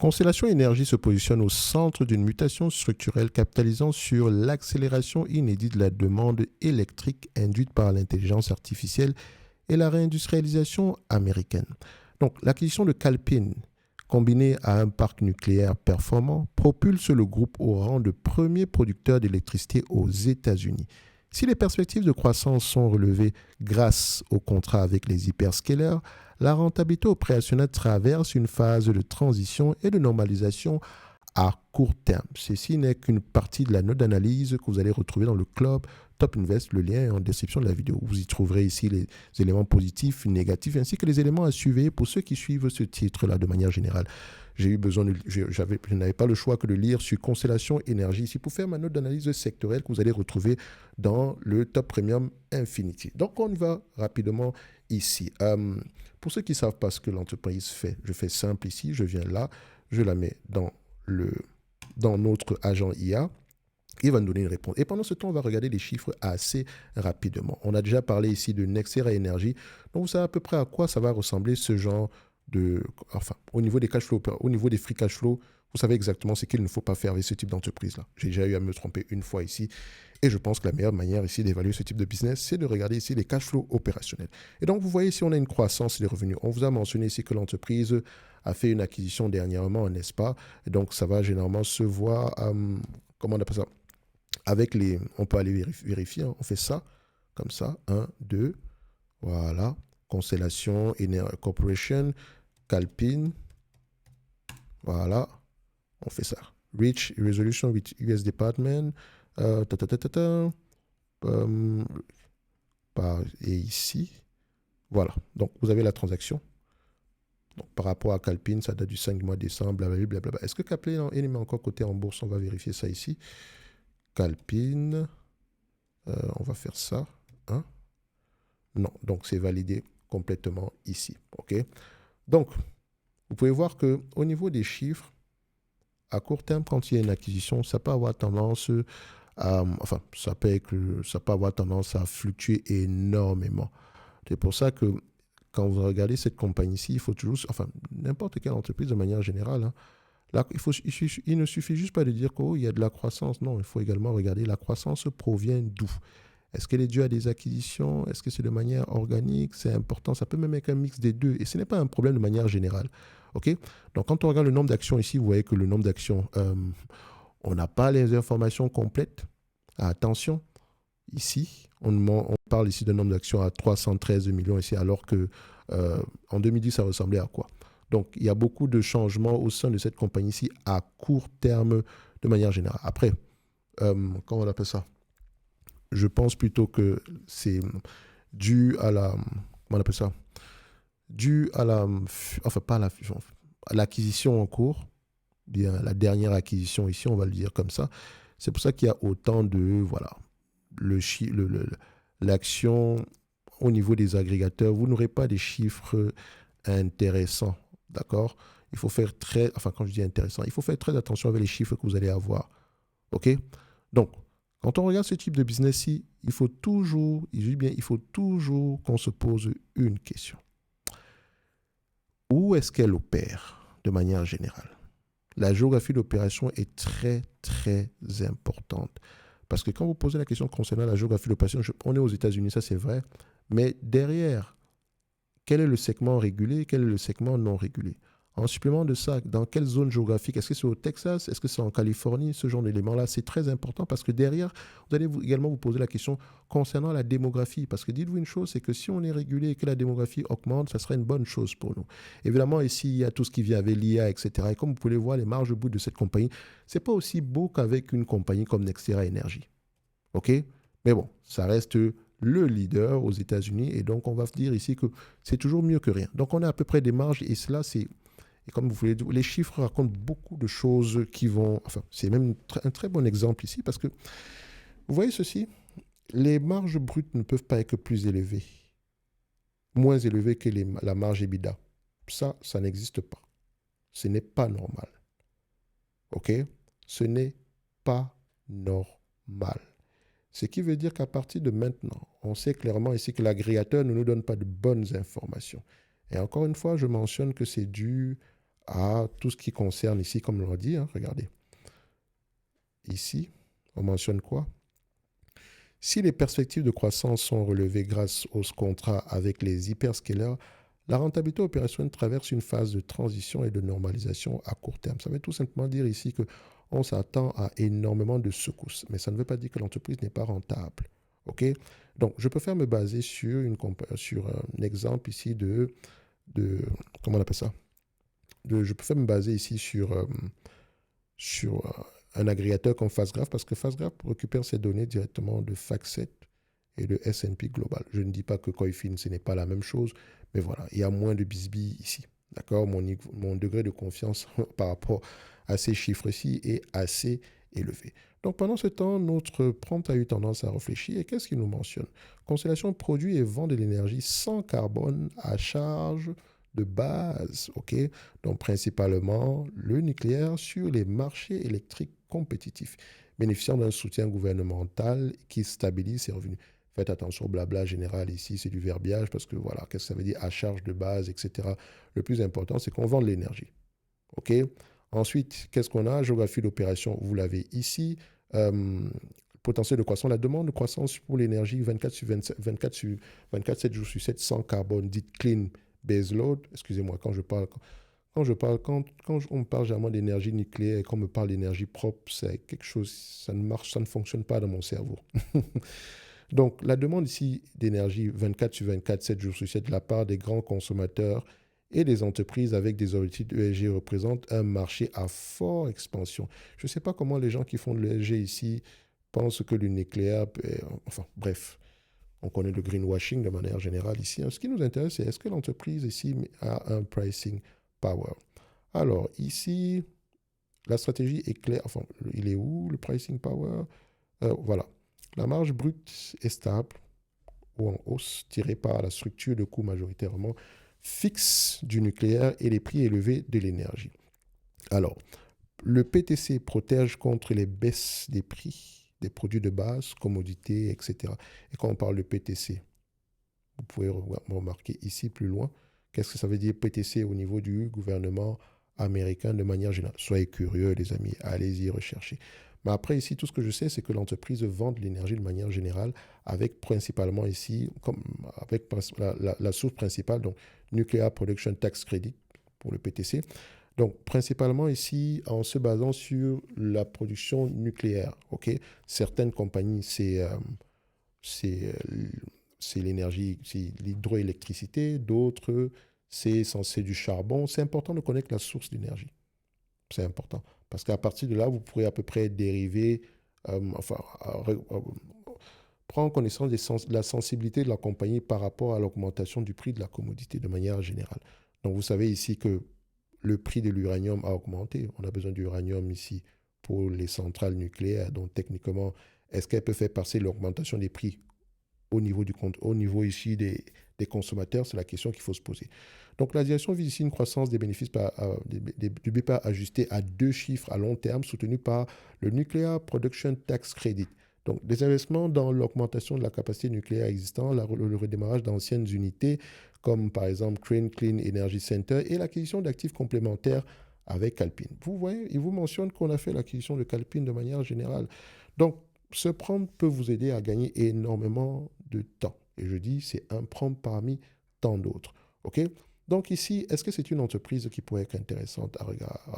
Constellation Énergie se positionne au centre d'une mutation structurelle capitalisant sur l'accélération inédite de la demande électrique induite par l'intelligence artificielle et la réindustrialisation américaine. Donc, l'acquisition de Calpine, combinée à un parc nucléaire performant, propulse le groupe au rang de premier producteur d'électricité aux États-Unis. Si les perspectives de croissance sont relevées grâce au contrat avec les hyperscalers, la rentabilité opérationnelle traverse une phase de transition et de normalisation à court terme. Ceci n'est qu'une partie de la note d'analyse que vous allez retrouver dans le club Top Invest. Le lien est en description de la vidéo. Vous y trouverez ici les éléments positifs, négatifs, ainsi que les éléments à suivre pour ceux qui suivent ce titre-là de manière générale. J'ai eu besoin je n'avais pas le choix que de lire sur Constellation Énergie ici pour faire ma note d'analyse sectorielle que vous allez retrouver dans le Top Premium Infinity. Donc, on y va rapidement ici. Pour ceux qui ne savent pas ce que l'entreprise fait, je fais simple ici. Je viens là, je la mets dans notre agent IA. Il va nous donner une réponse. Et pendant ce temps, on va regarder les chiffres assez rapidement. On a déjà parlé ici de Nextera Energy. Donc, vous savez à peu près à quoi ça va ressembler ce genre de... Enfin, au niveau des cash flow, au niveau des free cash flow, vous savez exactement ce qu'il ne faut pas faire avec ce type d'entreprise-là. J'ai déjà eu à me tromper une fois ici. Et je pense que la meilleure manière ici d'évaluer ce type de business, c'est de regarder ici les cash flows opérationnels. Et donc, vous voyez ici, on a une croissance des revenus. On vous a mentionné ici que l'entreprise a fait une acquisition dernièrement, n'est-ce pas? Et donc, ça va généralement se voir, comment on appelle ça? Avec les, on peut aller vérifier, hein. On fait ça, comme ça, 1, 2, voilà, Constellation Corporation, Calpine, voilà, on fait ça. Reach resolution with US Department, et ici, voilà, donc vous avez la transaction. Donc, par rapport à Calpine, ça date du 5 mois de décembre, blablabla. Est-ce que Calpine est encore coté en bourse? On va vérifier ça ici. Calpine, on va faire ça. Hein? Non, donc c'est validé complètement ici. OK? Donc, vous pouvez voir qu'au niveau des chiffres, à court terme, quand il y a une acquisition, ça peut avoir tendance à, enfin, ça peut avoir tendance à fluctuer énormément. C'est pour ça que quand vous regardez cette compagnie-ci, il faut toujours, enfin, n'importe quelle entreprise de manière générale, hein, là, il ne suffit juste pas de dire qu'il y a de la croissance. Non, il faut également regarder la croissance provient d'où. Est-ce qu'elle est due à des acquisitions? Est-ce que c'est de manière organique? C'est important. Ça peut même être un mix des deux. Et ce n'est pas un problème de manière générale. OK? Donc, quand on regarde le nombre d'actions ici, vous voyez que le nombre d'actions, on n'a pas les informations complètes. Attention, ici, on parle ici d'un nombre d'actions à 313 millions ici, alors que en 2010, ça ressemblait à quoi? Donc, il y a beaucoup de changements au sein de cette compagnie-ci à court terme de manière générale. Après, comment on appelle ça? Je pense plutôt que c'est dû à la... Comment on appelle ça? Dû à la... Enfin, pas à la fusion. À l'acquisition en cours. Bien, la dernière acquisition ici, on va le dire comme ça. C'est pour ça qu'il y a autant de... Voilà. L'action au niveau des agrégateurs, vous n'aurez pas des chiffres intéressants. D'accord? Il faut faire très... Enfin, quand je dis intéressant, il faut faire très attention avec les chiffres que vous allez avoir. OK? Donc, quand on regarde ce type de business-ci, il faut toujours qu'on se pose une question. Où est-ce qu'elle opère de manière générale? La géographie d'opération est très, très importante. Parce que quand vous posez la question concernant la géographie d'opération, on est aux États-Unis, ça c'est vrai, mais derrière, quel est le segment régulé, quel est le segment non régulé? En supplément de ça, dans quelle zone géographique? Est-ce que c'est au Texas? Est-ce que c'est en Californie? Ce genre d'éléments-là, c'est très important parce que derrière, vous allez également vous poser la question concernant la démographie. Parce que dites-vous une chose, c'est que si on est régulé et que la démographie augmente, ça serait une bonne chose pour nous. Évidemment, ici, il y a tout ce qui vient avec l'IA, etc. Et comme vous pouvez voir, les marges brutes de cette compagnie, ce n'est pas aussi beau qu'avec une compagnie comme Nextera Energy. OK? Mais bon, ça reste le leader aux États-Unis. Et donc, on va dire ici que c'est toujours mieux que rien. Donc, on a à peu près des marges et cela, c'est... Et comme vous voulez dire, les chiffres racontent beaucoup de choses qui vont... Enfin, c'est même un très bon exemple ici parce que, vous voyez ceci, les marges brutes ne peuvent pas être plus élevées, moins élevées que la marge EBITDA. Ça n'existe pas. Ce n'est pas normal. OK? Ce n'est pas normal. Ce qui veut dire qu'à partir de maintenant, on sait clairement ici que l'agrégateur ne nous donne pas de bonnes informations. Et encore une fois, je mentionne que c'est dû à tout ce qui concerne ici, comme on l'a dit, hein, regardez. Ici, on mentionne quoi? Si les perspectives de croissance sont relevées grâce aux contrats avec les hyperscalers, la rentabilité opérationnelle traverse une phase de transition et de normalisation à court terme. Ça veut tout simplement dire ici qu'on s'attend à énormément de secousses, mais ça ne veut pas dire que l'entreprise n'est pas rentable. OK? Donc, je préfère me baser sur, sur un exemple ici comment on appelle ça? Je préfère me baser ici sur un agrégateur comme FastGraph parce que FastGraph récupère ces données directement de FactSet et de S&P Global. Je ne dis pas que Coifin, ce n'est pas la même chose, mais voilà, il y a moins de bisbilles ici. D'accord? Mon degré de confiance par rapport à ces chiffres-ci est assez élevé. Donc pendant ce temps, notre prompt a eu tendance à réfléchir et qu'est-ce qu'il nous mentionne? Constellation produit et vend de l'énergie sans carbone à charge de base, ok? Donc principalement le nucléaire sur les marchés électriques compétitifs, bénéficiant d'un soutien gouvernemental qui stabilise ses revenus. Faites attention au blabla général ici, c'est du verbiage parce que voilà, qu'est-ce que ça veut dire à charge de base, etc. Le plus important, c'est qu'on vend de l'énergie. OK? Ensuite, qu'est-ce qu'on a? Géographie d'opération, vous l'avez ici. Potentiel de croissance, la demande de croissance pour l'énergie 24 sur 27, 24 sur 24, 7 jours sur 7, sans carbone, dite clean baseload. Excusez-moi, quand on me parle généralement d'énergie nucléaire et qu'on me parle d'énergie propre, c'est quelque chose, ça ne marche, ça ne fonctionne pas dans mon cerveau. Donc, la demande ici d'énergie 24 sur 24, 7 jours sur 7 de la part des grands consommateurs et des entreprises avec des objectifs de ESG représente un marché à forte expansion. Je ne sais pas comment les gens qui font de l'ESG ici pensent que le nucléaire, enfin bref, on connaît le greenwashing de manière générale ici. Ce qui nous intéresse, c'est est-ce que l'entreprise ici a un pricing power? Alors ici, la stratégie est claire. Enfin, il est où le pricing power? Voilà. La marge brute est stable ou en hausse tirée par la structure de coûts majoritairement fixe du nucléaire et les prix élevés de l'énergie. Alors, le PTC protège contre les baisses des prix des produits de base, commodités, etc. Et quand on parle de PTC, vous pouvez remarquer ici plus loin, qu'est-ce que ça veut dire PTC au niveau du gouvernement américain de manière générale. Soyez curieux, les amis, allez-y rechercher. Mais après, ici, tout ce que je sais, c'est que l'entreprise vend de l'énergie de manière générale avec principalement ici, avec la source principale, donc Nuclear Production Tax Credit pour le PTC. Donc, principalement ici, en se basant sur la production nucléaire. Ok, certaines compagnies, c'est l'énergie, c'est l'hydroélectricité, d'autres, c'est du charbon. C'est important de connaître la source d'énergie. C'est important. Parce qu'à partir de là, vous pourrez à peu près dériver, prendre connaissance de la sensibilité de la compagnie par rapport à l'augmentation du prix de la commodité de manière générale. Donc, vous savez ici que le prix de l'uranium a augmenté. On a besoin d'uranium ici pour les centrales nucléaires. Donc, techniquement, est-ce qu'elle peut faire passer l'augmentation des prix au niveau ici des consommateurs? C'est la question qu'il faut se poser. Donc, la direction vise ici une croissance des bénéfices du BPA ajusté à 2 chiffres à long terme, soutenu par le Nuclear Production Tax Credit. Donc, des investissements dans l'augmentation de la capacité nucléaire existante, le redémarrage d'anciennes unités, comme par exemple Crane Clean Energy Center, et l'acquisition d'actifs complémentaires avec Calpine. Vous voyez, il vous mentionne qu'on a fait l'acquisition de Calpine de manière générale. Donc, ce prompt peut vous aider à gagner énormément de temps. Et je dis, c'est un prompt parmi tant d'autres. OK? Donc ici, est-ce que c'est une entreprise qui pourrait être intéressante à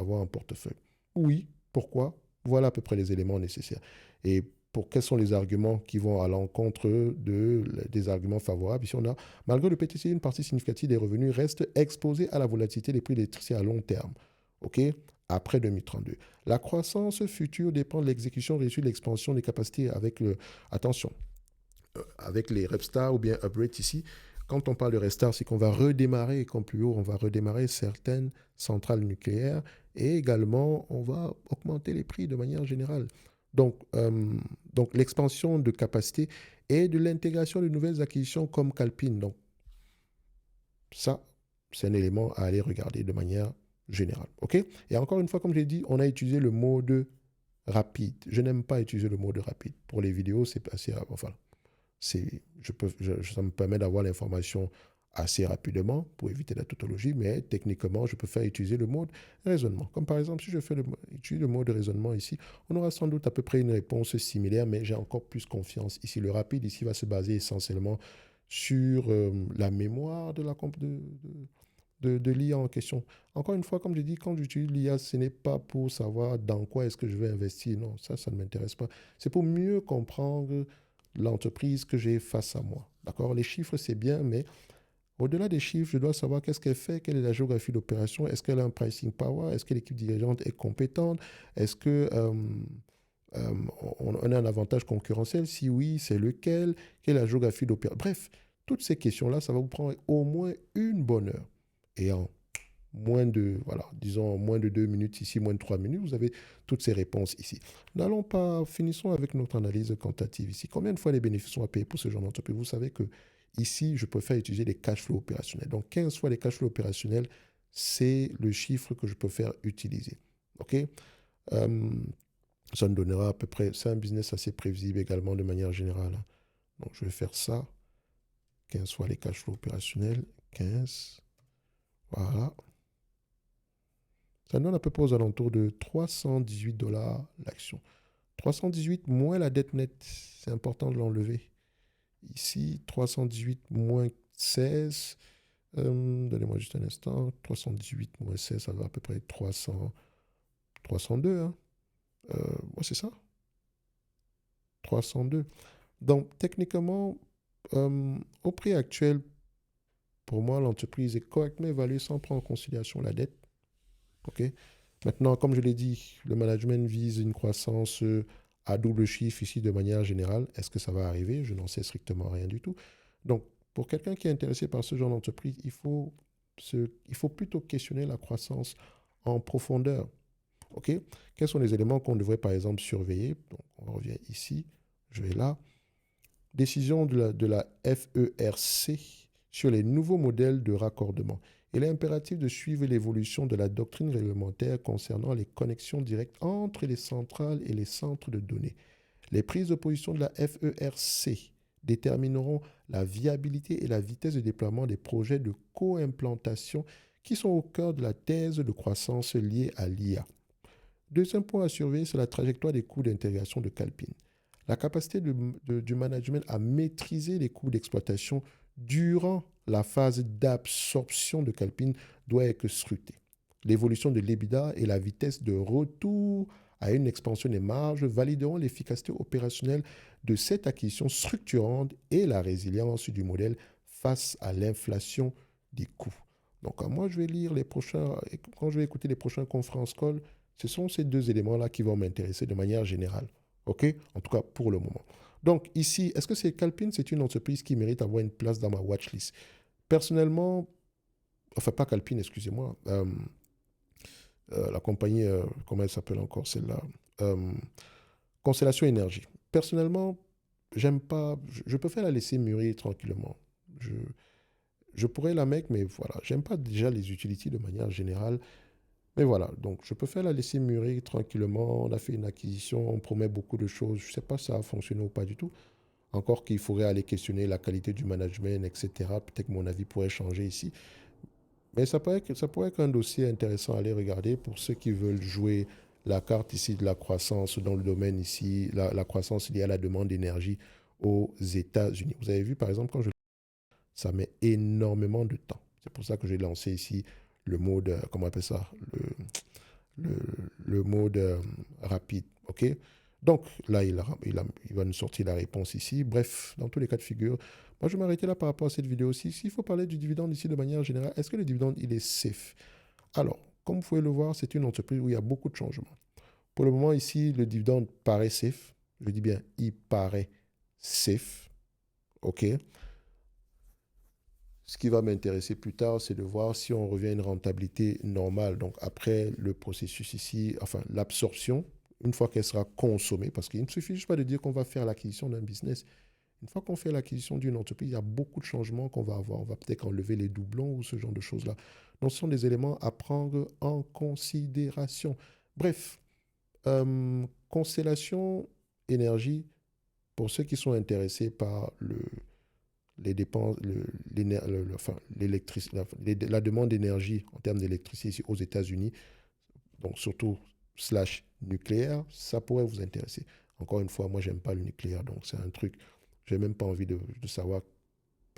avoir un portefeuille? Oui. Pourquoi? Voilà à peu près les éléments nécessaires. Et quels sont les arguments qui vont à l'encontre des arguments favorables? Ici, on a, malgré le PTC, une partie significative des revenus reste exposée à la volatilité des prix de l'électricité à long terme. OK? Après 2032. La croissance future dépend de l'exécution réussie de l'expansion des capacités attention, avec les Repstar ou bien Upgrade ici. Quand on parle de restart, c'est qu'on va redémarrer, comme plus haut, on va redémarrer certaines centrales nucléaires et également, on va augmenter les prix de manière générale. Donc l'expansion de capacité et de l'intégration de nouvelles acquisitions comme Calpine. Donc, ça, c'est un élément à aller regarder de manière générale. OK? Et encore une fois, comme j'ai dit, on a utilisé le mode rapide. Je n'aime pas utiliser le mode rapide. Pour les vidéos, c'est assez... Enfin, ça me permet d'avoir l'information assez rapidement pour éviter la tautologie, mais techniquement, je peux faire utiliser le mode raisonnement. Comme par exemple, si je fais utilise le mode raisonnement ici, on aura sans doute à peu près une réponse similaire, mais j'ai encore plus confiance ici. Le rapide ici va se baser essentiellement sur la mémoire de de l'IA en question. Encore une fois, comme je dis, quand j'utilise l'IA, ce n'est pas pour savoir dans quoi est-ce que je vais investir. Non, ça ne m'intéresse pas. C'est pour mieux comprendre l'entreprise que j'ai face à moi. D'accord? Les chiffres, c'est bien, mais au-delà des chiffres, je dois savoir qu'est-ce qu'elle fait, quelle est la géographie d'opération, est-ce qu'elle a un pricing power, est-ce que l'équipe dirigeante est compétente, est-ce que euh, on a un avantage concurrentiel, si oui, c'est lequel, quelle est la géographie d'opération. Bref, toutes ces questions-là, ça va vous prendre au moins une bonne heure. Et en moins de, voilà, disons moins de 2 minutes ici, moins de 3 minutes, vous avez toutes ces réponses ici. N'allons pas, finissons avec notre analyse quantitative ici. Combien de fois les bénéfices sont à payer pour ce genre d'entreprise? Vous savez que ici, je préfère utiliser les cash flows opérationnels. Donc, 15 fois les cash flows opérationnels, c'est le chiffre que je préfère utiliser. OK? Euh, Ça me donnera à peu près, c'est un business assez prévisible également de manière générale. Donc, je vais faire ça. 15 fois les cash flows opérationnels. 15. Voilà. Ça donne à peu près aux alentours de 318 dollars l'action. 318 moins la dette nette, c'est important de l'enlever. Ici, 318 moins 16, donnez-moi juste un instant, 318 moins 16, ça va à peu près 300, 302. Hein. Ouais, c'est ça, 302. Donc, techniquement, au prix actuel, pour moi, l'entreprise est correctement évaluée sans prendre en considération la dette. OK? Maintenant, comme je l'ai dit, le management vise une croissance à double chiffre ici de manière générale. Est-ce que ça va arriver? Je n'en sais strictement rien du tout. Donc, pour quelqu'un qui est intéressé par ce genre d'entreprise, il faut plutôt questionner la croissance en profondeur. OK? Quels sont les éléments qu'on devrait, par exemple, surveiller? Donc, on revient ici. Je vais là. Décision de la FERC sur les nouveaux modèles de raccordement. Il est impératif de suivre l'évolution de la doctrine réglementaire concernant les connexions directes entre les centrales et les centres de données. Les prises de position de la FERC détermineront la viabilité et la vitesse de déploiement des projets de co-implantation qui sont au cœur de la thèse de croissance liée à l'IA. Deuxième point à surveiller, c'est la trajectoire des coûts d'intégration de Calpine. La capacité du management à maîtriser les coûts d'exploitation durant la phase d'absorption de Calpine doit être scrutée. L'évolution de l'EBITDA et la vitesse de retour à une expansion des marges valideront l'efficacité opérationnelle de cette acquisition structurante et la résilience du modèle face à l'inflation des coûts. Donc, moi, je vais lire quand je vais écouter les prochains conférences call, ce sont ces deux éléments-là qui vont m'intéresser de manière générale. OK? En tout cas, pour le moment. Donc, ici, est-ce que Calpine, c'est une entreprise qui mérite d'avoir une place dans ma watchlist? Personnellement, enfin, pas Calpine, excusez-moi. La compagnie, comment elle s'appelle encore celle-là? Euh, Constellation Énergie. Personnellement, j'aime pas. Je préfère la laisser mûrir tranquillement. Je, je pourrais la mettre, mais voilà. J'aime pas déjà les utilities de manière générale. Mais voilà, donc je préfère la laisser mûrir tranquillement. On a fait une acquisition, on promet beaucoup de choses. Je ne sais pas si ça a fonctionné ou pas du tout. Encore qu'il faudrait aller questionner la qualité du management, etc. Peut-être que mon avis pourrait changer ici. Mais ça pourrait être un dossier intéressant à aller regarder pour ceux qui veulent jouer la carte ici de la croissance dans le domaine ici, la croissance liée à la demande d'énergie aux États-Unis. Vous avez vu, par exemple, ça met énormément de temps. C'est pour ça que j'ai lancé ici le mode, comment on appelle ça, le, le mode rapide. OK? Donc là, il va nous sortir la réponse ici. Bref, dans tous les cas de figure, moi, je vais m'arrêter là par rapport à cette vidéo aussi. S'il faut parler du dividende ici de manière générale, est-ce que le dividende, il est safe? Alors, comme vous pouvez le voir, c'est une entreprise où il y a beaucoup de changements. Pour le moment, ici, le dividende paraît safe. Je dis bien, il paraît safe. OK? Ce qui va m'intéresser plus tard, c'est de voir si on revient à une rentabilité normale. Donc, après le processus ici, enfin, l'absorption, une fois qu'elle sera consommée, parce qu'il ne suffit juste pas de dire qu'on va faire l'acquisition d'un business. Une fois qu'on fait l'acquisition d'une entreprise, il y a beaucoup de changements qu'on va avoir. On va peut-être enlever les doublons ou ce genre de choses-là. Donc, ce sont des éléments à prendre en considération. Bref, Constellation Énergie, pour ceux qui sont intéressés par les dépenses, la demande d'énergie en termes d'électricité ici aux États-Unis, donc surtout slash nucléaire, ça pourrait vous intéresser. Encore une fois, moi, j'aime pas le nucléaire, donc c'est un truc, j'ai même pas envie de savoir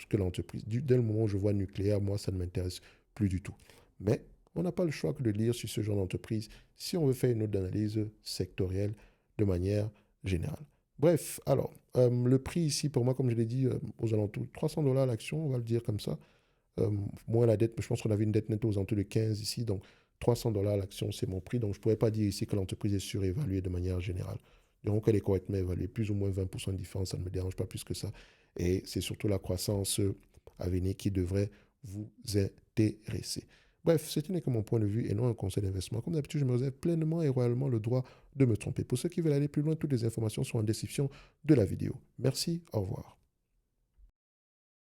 ce que l'entreprise. Dès le moment où je vois nucléaire, moi, ça ne m'intéresse plus du tout. Mais on n'a pas le choix que de lire sur ce genre d'entreprise si on veut faire une autre analyse sectorielle de manière générale. Bref, alors, le prix ici, pour moi, comme je l'ai dit, aux alentours de 300 dollars l'action, on va le dire comme ça. Moins la dette, je pense qu'on avait une dette nette aux alentours de 15 ici, donc 300 dollars l'action, c'est mon prix. Donc, je ne pourrais pas dire ici que l'entreprise est surévaluée de manière générale. Donc, elle est correctement évaluée, plus ou moins 20% de différence, ça ne me dérange pas plus que ça. Et c'est surtout la croissance à venir qui devrait vous intéresser. Bref, ce n'est que mon point de vue et non un conseil d'investissement. Comme d'habitude, je me réserve pleinement et royalement le droit de me tromper. Pour ceux qui veulent aller plus loin, toutes les informations sont en description de la vidéo. Merci, au revoir.